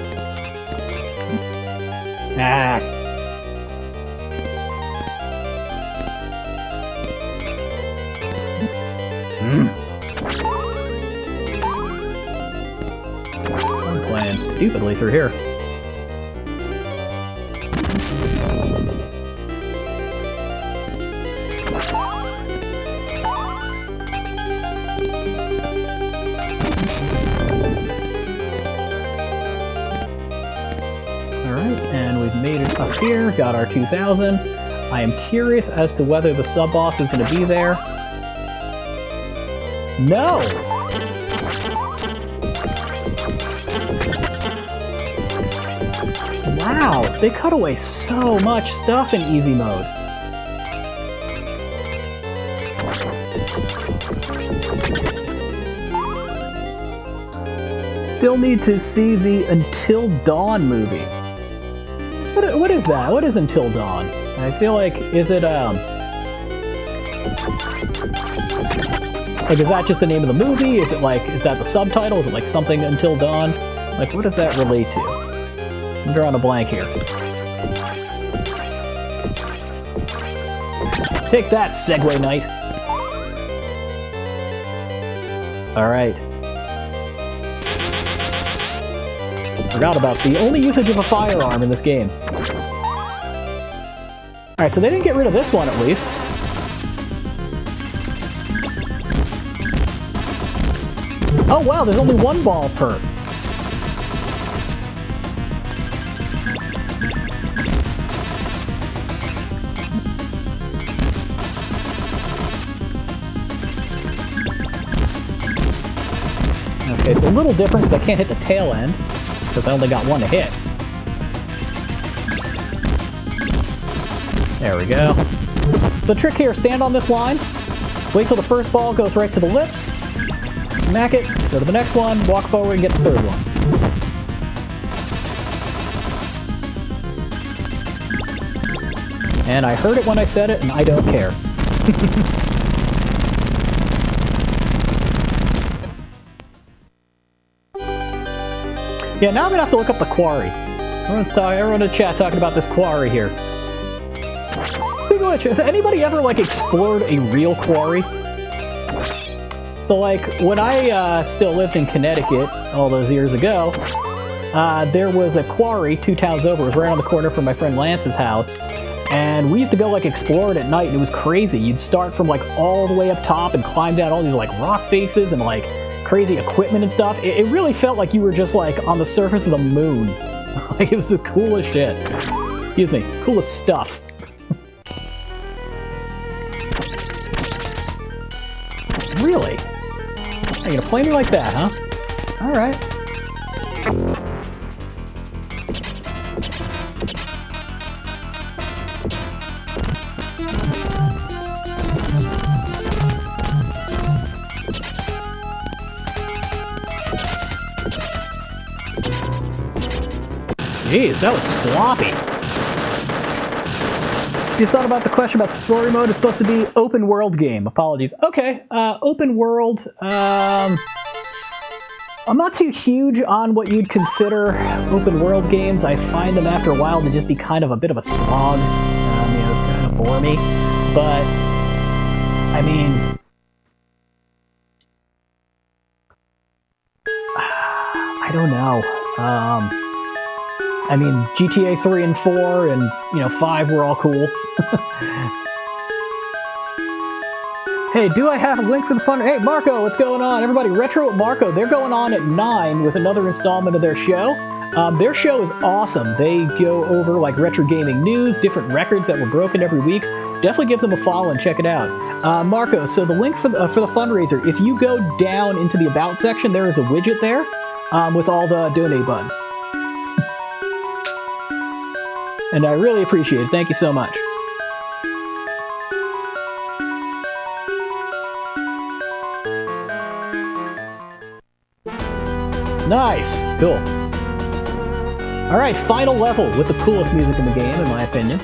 Ah. I'm playing stupidly through here. Up here, got our 2000. I am curious as to whether the sub-boss is going to be there. No! Wow, they cut away so much stuff in easy mode. Still need to see the Until Dawn movie. What is that? What is Until Dawn? I feel like, is it, like, is that just the name of the movie? Is it like, is that the subtitle? Is it like something Until Dawn? Like, what does that relate to? I'm drawing a blank here. Take that, Segway Knight! Alright. Forgot about the only usage of a firearm in this game. Alright, so they didn't get rid of this one at least. Oh wow, there's only one ball per. a little different because I can't hit the tail end, because I only got one to hit. There we go. The trick here, stand on this line, wait till the first ball goes right to the lips, smack it, go to the next one, walk forward and get the third one. And I heard it when I said it, and I don't care. Yeah, now I'm gonna have to look up the quarry. Everyone in the chat talking about this quarry here. Speaking of which, has anybody ever, like, explored a real quarry? So, like, when I still lived in Connecticut all those years ago, there was a quarry 2 towns over. It was right on the corner from my friend Lance's house. And we used to go, like, explore it at night, and it was crazy. You'd start from, like, all the way up top and climb down all these, like, rock faces and, like, crazy equipment and stuff. It really felt like you were just, like, on the surface of the moon. Like, it was the coolest shit. Excuse me. Coolest stuff. Really? Are you gonna play me like that, huh? Alright. Jeez, that was sloppy. You thought about the question about story mode? It's supposed to be open world game. Apologies. Okay, open world. I'm not too huge on what you'd consider open world games. I find them after a while to just be kind of a bit of a slog. You know, kind of bore me. But, I mean, I don't know. I mean, GTA 3 and 4 and, you know, 5 were all cool. Hey, do I have a link for the fun? Hey, Marco, what's going on? Everybody, Retro with Marco, they're going on at 9 with another installment of their show. Their show is awesome. They go over, like, retro gaming news, different records that were broken every week. Definitely give them a follow and check it out. Marco, so the link for the fundraiser, if you go down into the About section, there is a widget there with all the donate buttons. And I really appreciate it. Thank you so much. Nice. Cool. Alright, final level with the coolest music in the game, in my opinion.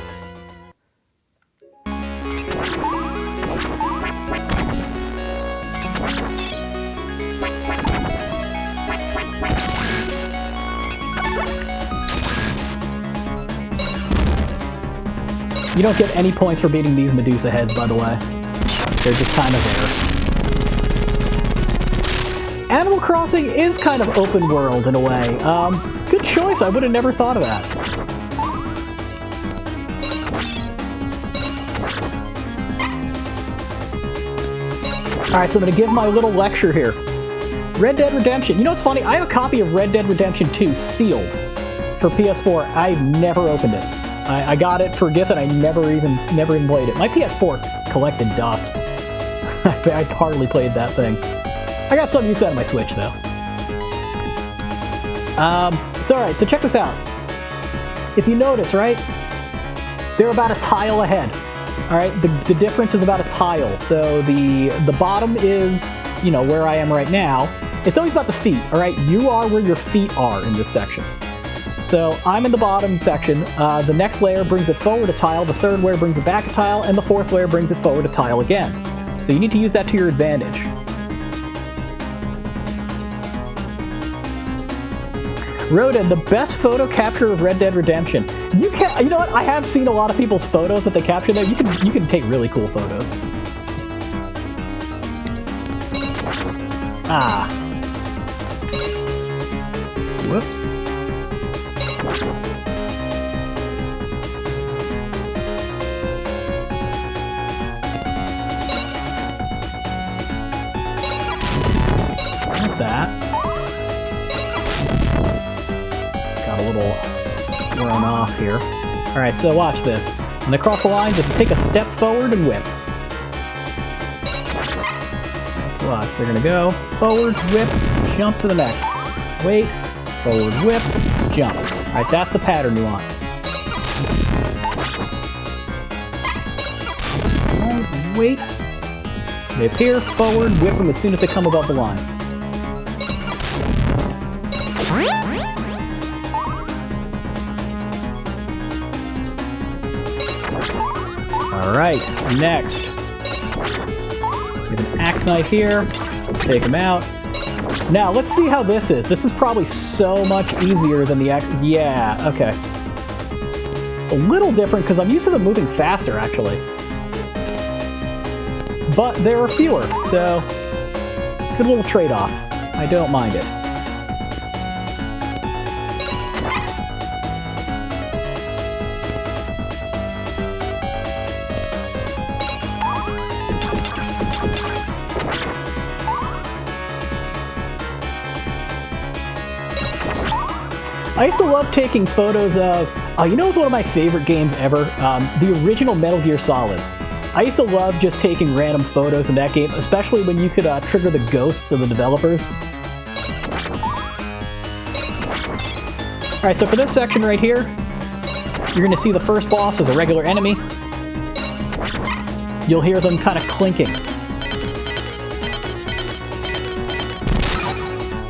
You don't get any points for beating these Medusa heads, by the way. They're just kind of there. Animal Crossing is kind of open world in a way. Good choice, I would have never thought of that. Alright, so I'm going to give my little lecture here. Red Dead Redemption. You know what's funny? I have a copy of Red Dead Redemption 2 sealed for PS4. I've never opened it. I got it for a gift and I never even played it. My PS4 collected dust. I hardly played that thing. I got some use out of my Switch though. So alright, so check this out. If you notice, right, they're about a tile ahead. Alright, the difference is about a tile. So the bottom is, you know, where I am right now. It's always about the feet, alright? You are where your feet are in this section. So I'm in the bottom section. The next layer brings it forward a tile, the third layer brings it back a tile, and the fourth layer brings it forward a tile again. So you need to use that to your advantage. Roden, the best photo capture of Red Dead Redemption. You know what? I have seen a lot of people's photos that they capture there. You can take really cool photos. Ah. Whoops. Like that. Got a little run off here. Alright, so watch this. When they cross the line, just take a step forward and whip. So watch, they're gonna go forward, whip, jump to the next. Wait, forward whip, jump. Alright, that's the pattern you want. Alright, wait. They appear, forward, whip them as soon as they come above the line. Alright, next. We have an axe knife here. Take him out. Now, let's see how this is. This is probably so much easier than the axe. Yeah, okay. A little different, because I'm used to them moving faster, actually. But there are fewer, so good little trade-off. I don't mind it. I used to love taking photos of, you know what's one of my favorite games ever? The original Metal Gear Solid. I used to love just taking random photos in that game, especially when you could trigger the ghosts of the developers. Alright, so for this section right here, you're going to see the first boss as a regular enemy. You'll hear them kind of clinking.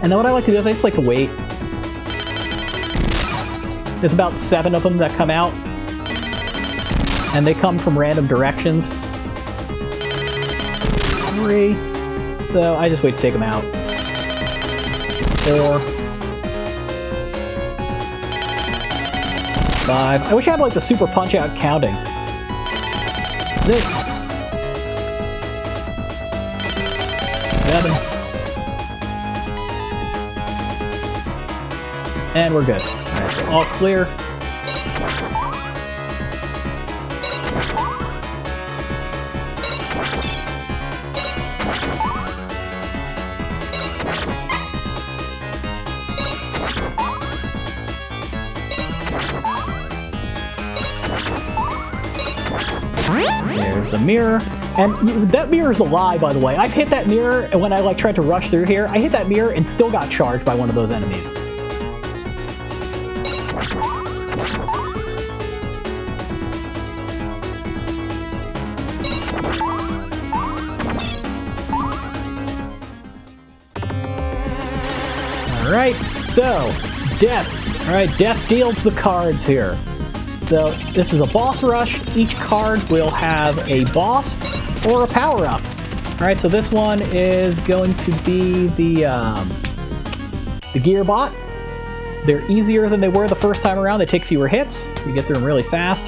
And then what I like to do is I just like to wait. There's about 7 of them that come out. And they come from random directions. 3. So I just wait to take them out. 4. 5. I wish I had like the super punch out counting. 6. 7. And we're good. Alright, so all clear. There's the mirror. And that mirror is a lie, by the way. I've hit that mirror, and when I like tried to rush through here, I hit that mirror and still got charged by one of those enemies. Alright, so, death. Alright, death deals the cards here. So, this is a boss rush. Each card will have a boss or a power-up. Alright, so this one is going to be the Gear Bot. They're easier than they were the first time around. They take fewer hits. You get through them really fast.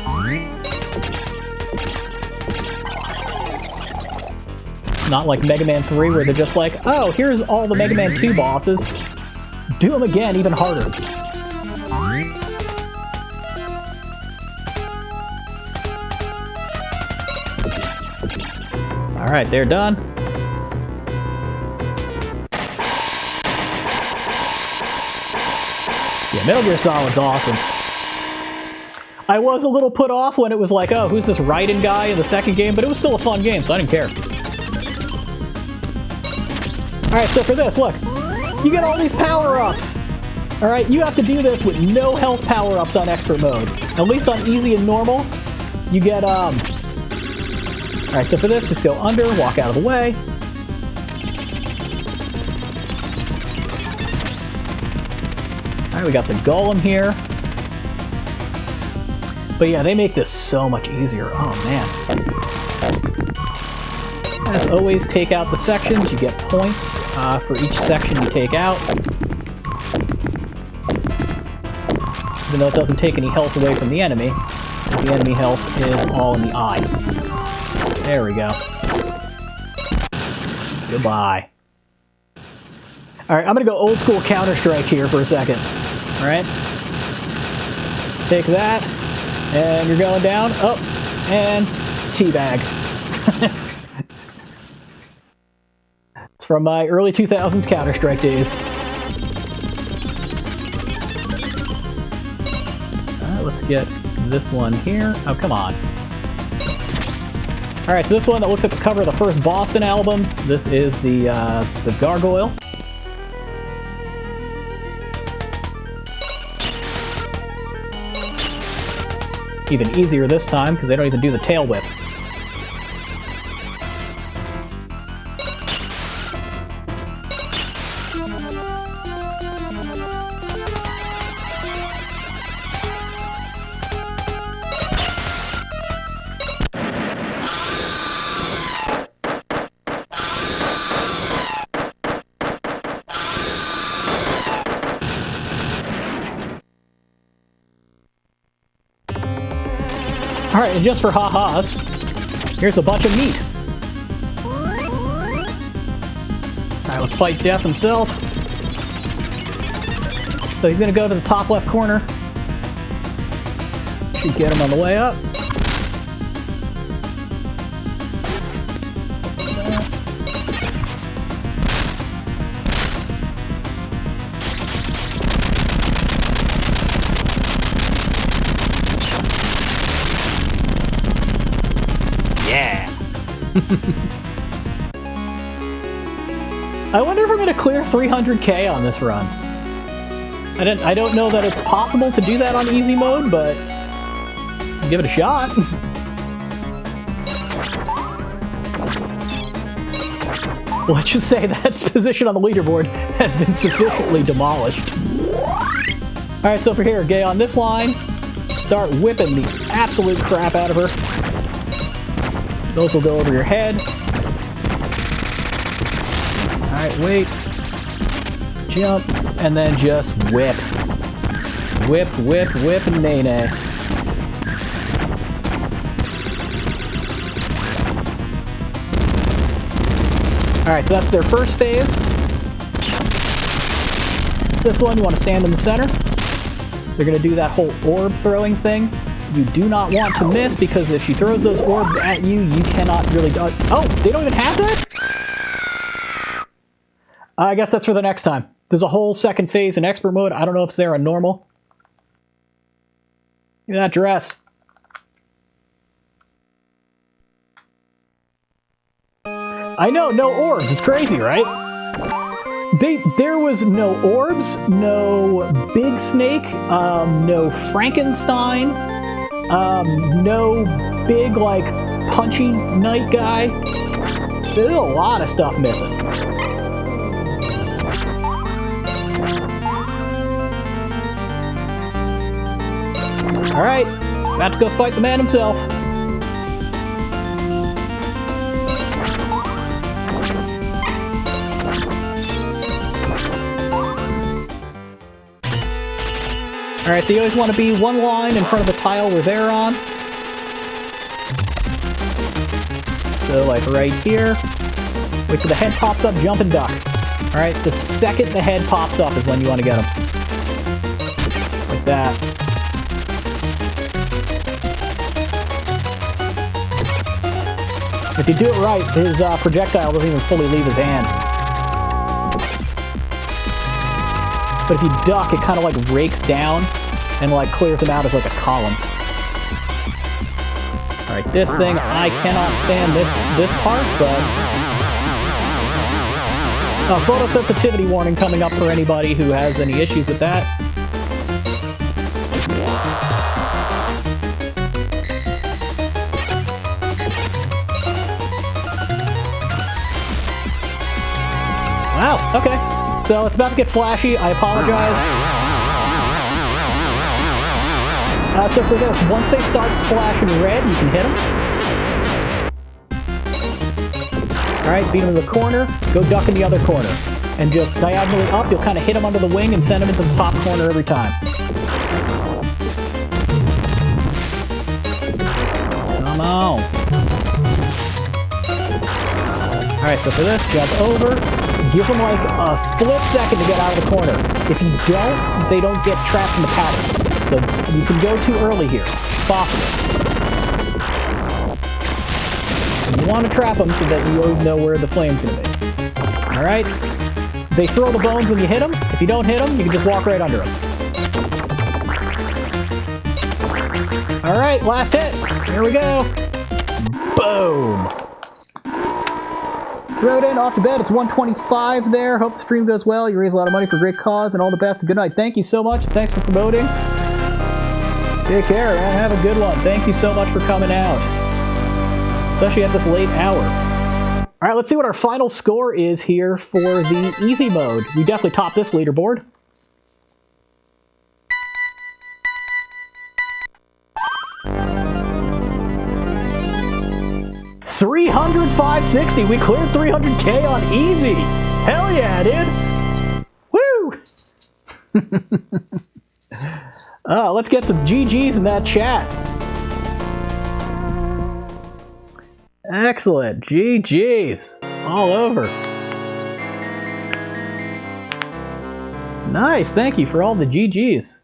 Not like Mega Man 3, where they're just like, oh, here's all the Mega Man 2 bosses. Do them again, even harder. Alright, they're done. Yeah, Metal Gear Solid's awesome. I was a little put off when it was like, oh, who's this Raiden guy in the second game? But it was still a fun game, so I didn't care. Alright, so for this, look. You get all these power-ups! Alright, you have to do this with no health power-ups on expert mode. At least on easy and normal, you get, Alright, so for this, just go under, walk out of the way. Alright, we got the golem here. But yeah, they make this so much easier. Oh, man. As always, take out the sections. You get points for each section you take out. Even though it doesn't take any health away from the enemy health is all in the eye. There we go. Goodbye. Alright, I'm gonna go old school Counter-Strike here for a second. Alright? Take that, and you're going down. Oh, and teabag. It's from my early 2000s Counter-Strike days. Let's get this one here. Oh, come on. Alright, so this one that looks like the cover of the first Boston album. This is the Gargoyle. even easier this time, because they don't even do the tail whip. Alright, and just for ha-has, here's a bunch of meat. Alright, let's fight Death himself. So he's gonna go to the top left corner. Should get him on the way up. I wonder if we're gonna clear 300k on this run. I don't know that it's possible to do that on easy mode, but give it a shot. Let's just say that its position on the leaderboard has been sufficiently demolished. Alright, so for here, Gay on this line, start whipping the absolute crap out of her. Those will go over your head. Alright, wait. Jump, and then just whip. Whip, whip, whip, and nay-nay. Alright, so that's their first phase. This one, you want to stand in the center. They're going to do that whole orb throwing thing. You do not want to miss, because if she throws those orbs at you, you cannot really dodge. Oh, they don't even have that? I guess that's for the next time. There's a whole second phase in expert mode. I don't know if it's there on normal. Look at that dress. I know, no orbs. It's crazy, right? There was no orbs, no big snake, no Frankenstein, no big, like, punchy knight guy. There's a lot of stuff missing. Alright, about to go fight the man himself. Alright, so you always want to be one line in front of the tile where they're on. So, like, right here. Wait till the head pops up, jump and duck. Alright, the second the head pops up is when you want to get him. Like that. If you do it right, his projectile doesn't even fully leave his hand. But if you duck, it kind of like rakes down and like clears him out as like a column. Alright, this thing, I cannot stand this part, but... photosensitivity warning coming up for anybody who has any issues with that. Wow, okay. So it's about to get flashy. I apologize. So for this, once they start flashing red, you can hit them. Alright, beat them in the corner. Go duck in the other corner. And just diagonally up, you'll kind of hit them under the wing and send them into the top corner every time. Come on. Alright, so for this, jump over. Give them like a split second to get out of the corner. If you don't, they don't get trapped in the pattern. So you can go too early here. It's possible. And you want to trap them so that you always know where the flame's going to be. Alright? They throw the bones when you hit them. If you don't hit them, you can just walk right under them. Alright, last hit. Here we go. Boom. Rode in off the bed. It's 1:25 there. Hope the stream goes well. You raise a lot of money for a great cause, and all the best. And good night. Thank you so much. Thanks for promoting. Take care, man. Have a good one. Thank you so much for coming out. Especially at this late hour. All right, let's see what our final score is here for the easy mode. We definitely topped this leaderboard. $300, $560. We cleared 300K on easy. Hell yeah, dude. Woo! Let's get some GGs in that chat. Excellent. GGs. All over. Nice. Thank you for all the GGs.